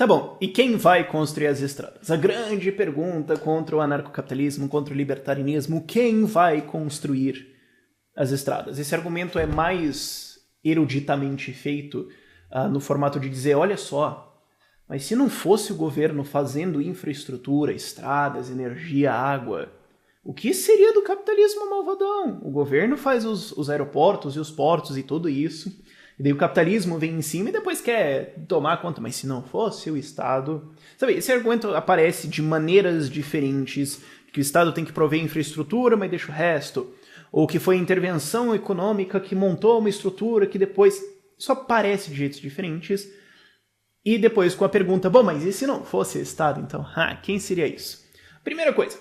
Tá bom, e quem vai construir as estradas? A grande pergunta contra o anarcocapitalismo, contra o libertarianismo, quem vai construir as estradas? Esse argumento é mais eruditamente feito no formato de dizer, olha só, mas se não fosse o governo fazendo infraestrutura, estradas, energia, água, o que seria do capitalismo malvadão? O governo faz os aeroportos e os portos e tudo isso, e daí o capitalismo vem em cima e depois quer tomar conta. Mas se não fosse o Estado... Sabe, esse argumento aparece de maneiras diferentes, que o Estado tem que prover infraestrutura, mas deixa o resto. Ou que foi a intervenção econômica que montou uma estrutura que depois... Isso aparece de jeitos diferentes. E depois com a pergunta, bom, mas e se não fosse o Estado, então? Quem seria isso? Primeira coisa,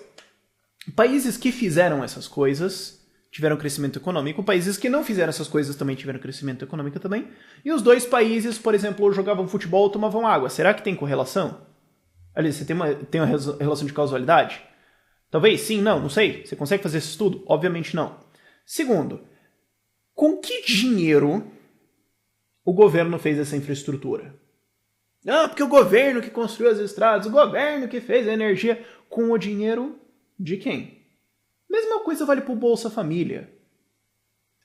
países que fizeram essas coisas tiveram crescimento econômico, países que não fizeram essas coisas também tiveram crescimento econômico também, e os dois países, por exemplo, jogavam futebol ou tomavam água. Será que tem correlação? Aliás, você tem uma relação de causalidade? Talvez, sim, não sei. Você consegue fazer esse estudo? Obviamente não. Segundo, com que dinheiro o governo fez essa infraestrutura? Porque o governo que construiu as estradas, o governo que fez a energia, com o dinheiro de quem? Mesma coisa vale para o Bolsa Família.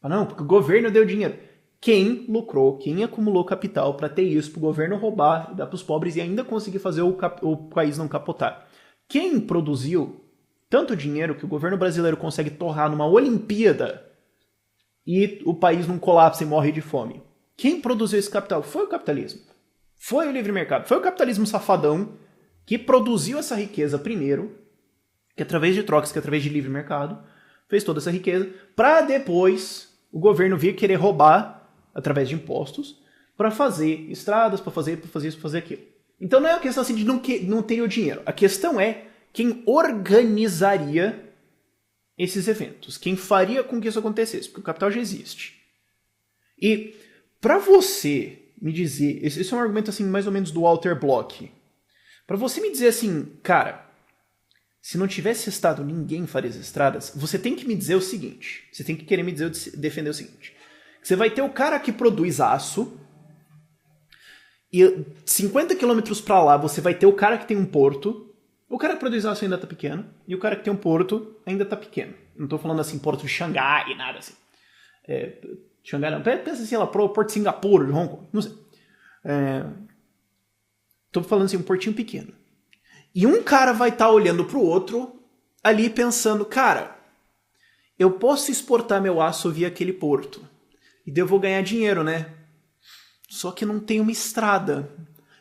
Não, porque o governo deu dinheiro. Quem lucrou, quem acumulou capital para ter isso, para o governo roubar, dar para os pobres e ainda conseguir fazer o país não capotar? Quem produziu tanto dinheiro que o governo brasileiro consegue torrar numa Olimpíada e o país não colapsa e morre de fome? Quem produziu esse capital? Foi o capitalismo. Foi o livre mercado. Foi o capitalismo safadão que produziu essa riqueza primeiro, que através de trocas, que através de livre mercado, fez toda essa riqueza, para depois o governo vir querer roubar, através de impostos, para fazer estradas, para fazer isso, para fazer aquilo. Então não é uma questão assim de não ter o dinheiro. A questão é quem organizaria esses eventos, quem faria com que isso acontecesse, porque o capital já existe. E para você me dizer, esse é um argumento assim mais ou menos do Walter Block, para você me dizer assim, cara, se não tivesse Estado, ninguém faria as estradas, você tem que me dizer o seguinte, você tem que querer me dizer, defender o seguinte, você vai ter o cara que produz aço, e 50 quilômetros para lá você vai ter o cara que tem um porto, o cara que produz aço ainda tá pequeno, e o cara que tem um porto ainda tá pequeno. Não tô falando assim, porto de Xangai e nada assim. Xangai não, pensa assim, lá, Porto de Singapura, de Hong Kong, não sei. Tô falando assim, um portinho pequeno. E um cara vai estar olhando pro outro ali pensando, cara, eu posso exportar meu aço via aquele porto. E daí eu vou ganhar dinheiro, né? Só que não tem uma estrada.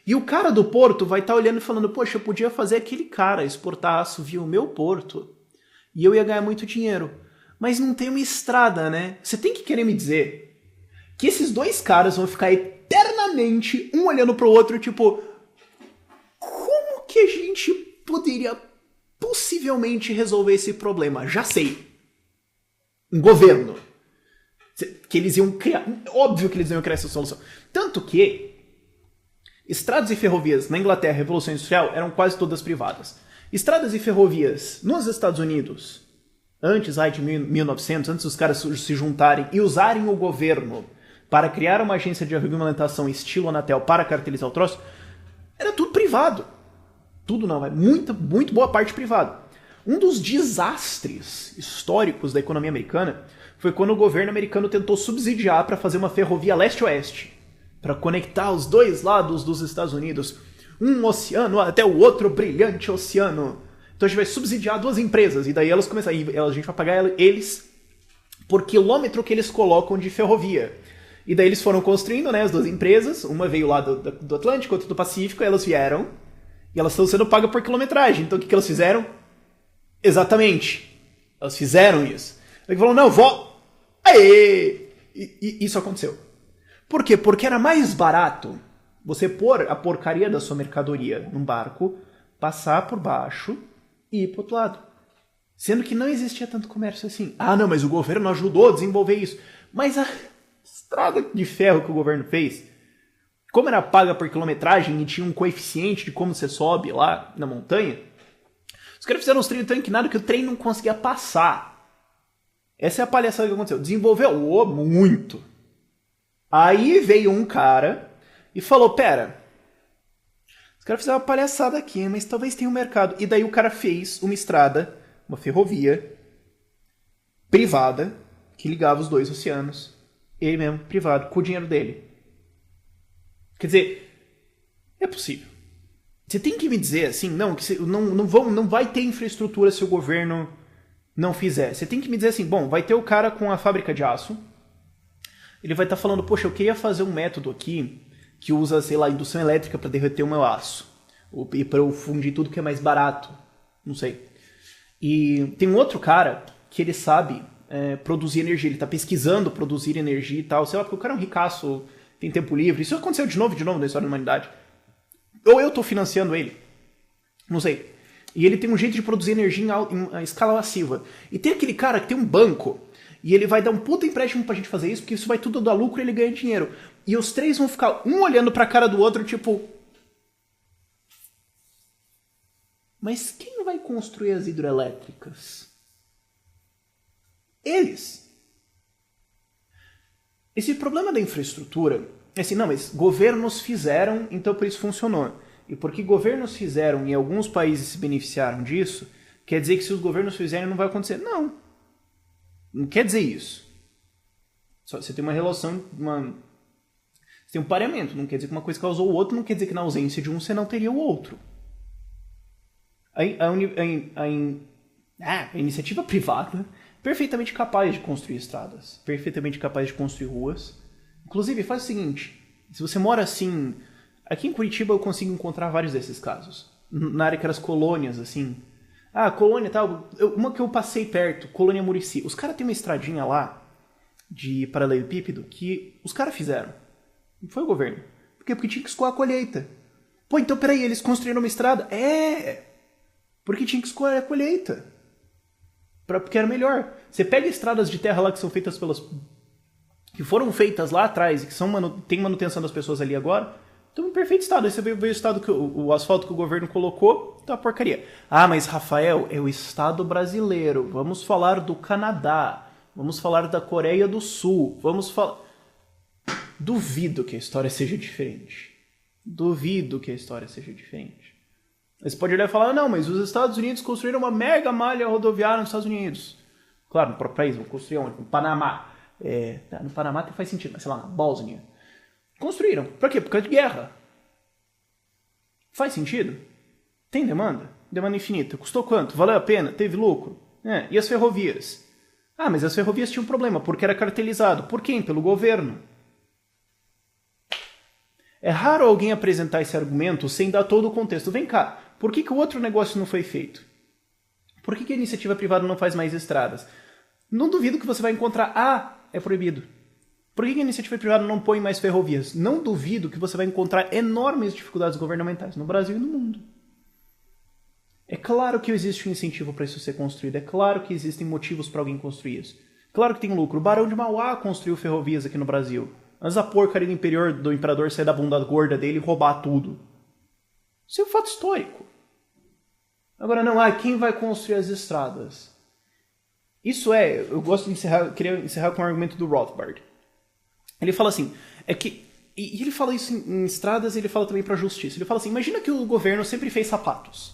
E o cara do porto vai estar olhando e falando, poxa, eu podia fazer aquele cara exportar aço via o meu porto. E eu ia ganhar muito dinheiro. Mas não tem uma estrada, né? Você tem que querer me dizer que esses dois caras vão ficar eternamente um olhando pro outro, tipo... que a gente poderia possivelmente resolver esse problema? Já sei. Um governo. Que eles iam criar. Óbvio que eles iam criar essa solução. Tanto que estradas e ferrovias na Inglaterra, Revolução Industrial, eram quase todas privadas. Estradas e ferrovias nos Estados Unidos, antes de 1900, antes dos caras se juntarem e usarem o governo para criar uma agência de regulamentação estilo Anatel para cartelizar o troço, era tudo privado. Tudo não, é muito boa parte privada. Um dos desastres históricos da economia americana foi quando o governo americano tentou subsidiar para fazer uma ferrovia leste-oeste, para conectar os dois lados dos Estados Unidos, um oceano até o outro brilhante oceano. Então a gente vai subsidiar duas empresas, e daí elas começam, a gente vai pagar eles por quilômetro que eles colocam de ferrovia. E daí eles foram construindo, né, as duas empresas, uma veio lá do Atlântico, outra do Pacífico, e elas vieram... E elas estão sendo pagas por quilometragem. Então o que elas fizeram? Exatamente. Elas fizeram isso. Eles falaram, não, Aê! E isso aconteceu. Por quê? Porque era mais barato você pôr a porcaria da sua mercadoria num barco, passar por baixo e ir pro outro lado. Sendo que não existia tanto comércio assim. Não, mas o governo ajudou a desenvolver isso. Mas a estrada de ferro que o governo fez... Como era paga por quilometragem e tinha um coeficiente de como você sobe lá na montanha, os caras fizeram uns trilhos tão inclinados que o trem não conseguia passar. Essa é a palhaçada que aconteceu. Desenvolveu muito. Aí veio um cara e falou, pera, caras fizeram uma palhaçada aqui, mas talvez tenha um mercado. E daí o cara fez uma estrada, uma ferrovia privada que ligava os dois oceanos. Ele mesmo, privado, com o dinheiro dele. Quer dizer, é possível. Você tem que me dizer assim, não, que não vai ter infraestrutura se o governo não fizer. Você tem que me dizer assim, bom, vai ter o cara com a fábrica de aço, ele vai estar falando, poxa, eu queria fazer um método aqui que usa, sei lá, indução elétrica para derreter o meu aço. E para eu fundir tudo que é mais barato. Não sei. E tem um outro cara que ele sabe produzir energia. Ele está pesquisando produzir energia e tal. Sei lá, porque o cara é um ricaço, tem tempo livre. Isso aconteceu de novo na história da humanidade. Ou eu estou financiando ele. Não sei. E ele tem um jeito de produzir energia em escala massiva. E tem aquele cara que tem um banco e ele vai dar um puta empréstimo pra gente fazer isso, porque isso vai tudo dar lucro e ele ganha dinheiro. E os três vão ficar um olhando pra cara do outro, tipo... Mas quem vai construir as hidrelétricas? Eles. Esse problema da infraestrutura... É assim, não, mas governos fizeram, então por isso funcionou. E porque governos fizeram e alguns países se beneficiaram disso, quer dizer que se os governos fizerem não vai acontecer. Não. Não quer dizer isso. Só você tem uma relação, você tem um pareamento. Não quer dizer que uma coisa causou o outro, não quer dizer que na ausência de um você não teria o outro. A iniciativa privada perfeitamente capaz de construir estradas, perfeitamente capaz de construir ruas. Inclusive, faz o seguinte, se você mora assim... Aqui em Curitiba eu consigo encontrar vários desses casos. Na área que eram as colônias, assim. Ah, colônia e tal. Uma que eu passei perto, Colônia Murici. Os caras têm uma estradinha lá, de paralelepípedo, que os caras fizeram. Não foi o governo. Por quê? Porque tinha que escoar a colheita. Pô, então peraí, eles construíram uma estrada? Porque tinha que escoar a colheita. Porque era melhor. Você pega estradas de terra lá que são feitas que foram feitas lá atrás e que tem manutenção das pessoas ali agora... Então, em perfeito estado. Aí você vê o estado que o asfalto que o governo colocou, tá uma porcaria. Ah, mas Rafael, é o estado brasileiro. Vamos falar do Canadá. Vamos falar da Coreia do Sul. Vamos falar... Duvido que a história seja diferente. Duvido que a história seja diferente. Aí você pode olhar e falar, não, mas os Estados Unidos construíram uma mega malha rodoviária nos Estados Unidos. Claro, no próprio país, vão construir onde? No Panamá. No Panamá até faz sentido, mas sei lá, na Bósnia. Construíram. Pra quê? Por causa de guerra. Faz sentido? Tem demanda? Demanda infinita. Custou quanto? Valeu a pena? Teve lucro? E as ferrovias? Ah, mas as ferrovias tinham um problema, porque era cartelizado. Por quem? Pelo governo. É raro alguém apresentar esse argumento sem dar todo o contexto. Vem cá, por que o outro negócio não foi feito? Por que a iniciativa privada não faz mais estradas? Não duvido que você vai encontrar, é proibido. Por que a iniciativa privada não põe mais ferrovias? Não duvido que você vai encontrar enormes dificuldades governamentais no Brasil e no mundo. É claro que existe um incentivo para isso ser construído. É claro que existem motivos para alguém construir isso. Claro que tem lucro. O Barão de Mauá construiu ferrovias aqui no Brasil. Antes a porcaria do imperador sair da bunda gorda dele e roubar tudo. Isso é um fato histórico. Agora não, quem vai construir as estradas? Isso eu gosto de queria encerrar com o argumento do Rothbard. Ele fala assim, e ele fala isso em estradas e ele fala também para a justiça. Ele fala assim, imagina que o governo sempre fez sapatos.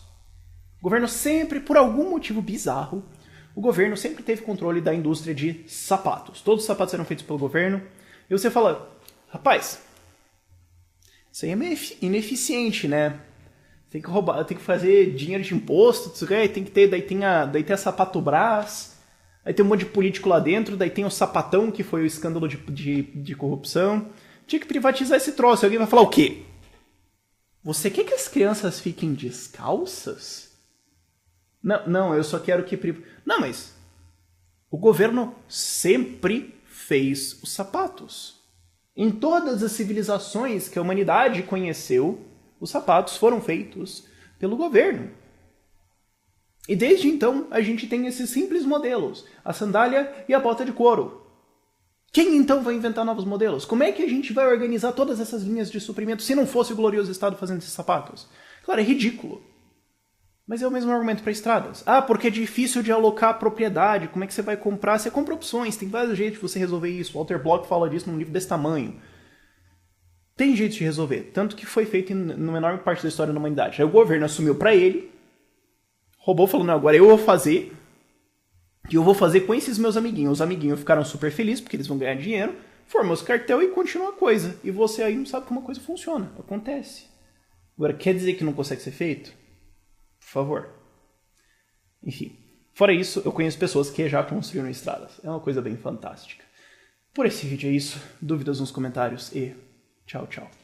O governo sempre, por algum motivo bizarro, o governo sempre teve controle da indústria de sapatos. Todos os sapatos eram feitos pelo governo. E você fala, rapaz, isso aí é meio ineficiente, né? Tem que roubar, tem que fazer dinheiro de imposto, tem que ter, daí tem a Sapatobras. Aí tem um monte de político lá dentro, daí tem o Sapatão, que foi o escândalo de corrupção. Tinha que privatizar esse troço. Alguém vai falar o quê? Você quer que as crianças fiquem descalças? Não, eu só quero que... Não, mas o governo sempre fez os sapatos. Em todas as civilizações que a humanidade conheceu, os sapatos foram feitos pelo governo. E desde então, a gente tem esses simples modelos, a sandália e a bota de couro. Quem então vai inventar novos modelos? Como é que a gente vai organizar todas essas linhas de suprimento se não fosse o glorioso Estado fazendo esses sapatos? Claro, é ridículo. Mas é o mesmo argumento para estradas. Porque é difícil de alocar a propriedade, como é que você vai comprar? Você compra opções, tem vários jeitos de você resolver isso. Walter Block fala disso num livro desse tamanho. Tem jeito de resolver. Tanto que foi feito numa enorme parte da história da humanidade. Aí o governo assumiu pra ele, roubou, falou, não, agora eu vou fazer, e eu vou fazer com esses meus amiguinhos. Os amiguinhos ficaram super felizes, porque eles vão ganhar dinheiro, formou esse cartel e continua a coisa. E você aí não sabe como a coisa funciona. Acontece. Agora, quer dizer que não consegue ser feito? Por favor. Enfim. Fora isso, eu conheço pessoas que já construíram estradas. É uma coisa bem fantástica. Por esse vídeo é isso. Dúvidas nos comentários e tchau, tchau.